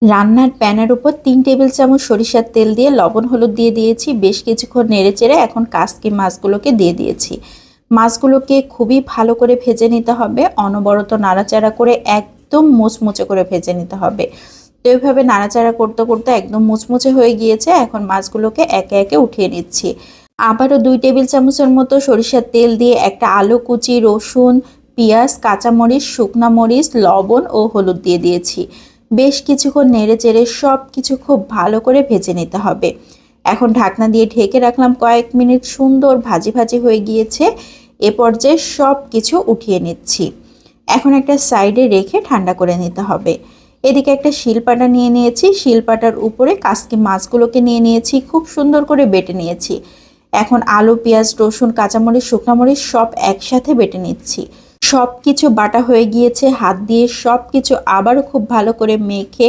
রান্নার প্যানের উপর 3 টেবিল চামচ সরিষার তেল দিয়ে লবণ হলুদ দিয়ে দিয়েছি। বেশ কিছুক্ষণ নেড়েচেড়ে এখন কাসকি মাছগুলোকে দিয়ে দিয়েছি। মাছগুলোকে খুবই ভালো করে ভেজে নিতে হবে, অনবরত নাড়াচাড়া করে একদম মুচমুচে করে ভেজে নিতে হবে। তো এইভাবে নাড়াচাড়া করতে করতে একদম মুচমুচে হয়ে গিয়েছে। এখন মাছগুলোকে একে একে উঠিয়ে নিচ্ছি। আবারও 2 টেবিল চামচের মতো সরিষার তেল দিয়ে একটা আলু কুচি, রসুন, পেঁয়াজ, কাঁচামরিচ, শুকনা মরিচ, লবণ ও হলুদ দিয়ে দিয়েছি। বেশ কিছুক্ষণ নেড়েচেড়ে সব কিছু খুব ভালো করে ভেজে নিতে হবে। এখন ঢাকনা দিয়ে ঢেকে রাখলাম কয়েক মিনিট। সুন্দর ভাজি ভাজি হয়ে গিয়েছে। এ পর্যায়ে সব কিছু উঠিয়ে নিচ্ছি। এখন একটা সাইডে রেখে ঠান্ডা করে নিতে হবে। এদিকে একটা শিলপাটা নিয়ে নিয়েছি। শিলপাটার উপরে কাসকি মাছগুলোকে নিয়ে নিয়েছি, খুব সুন্দর করে বেটে নিয়েছি। এখন আলু, পেঁয়াজ, রসুন, কাঁচামরিচ, শুকনো মরিচ সব একসাথে বেটে নিচ্ছি। সব কিছু বাটা হয়ে গিয়েছে। হাত দিয়ে সব কিছু আবারও খুব ভালো করে মেখে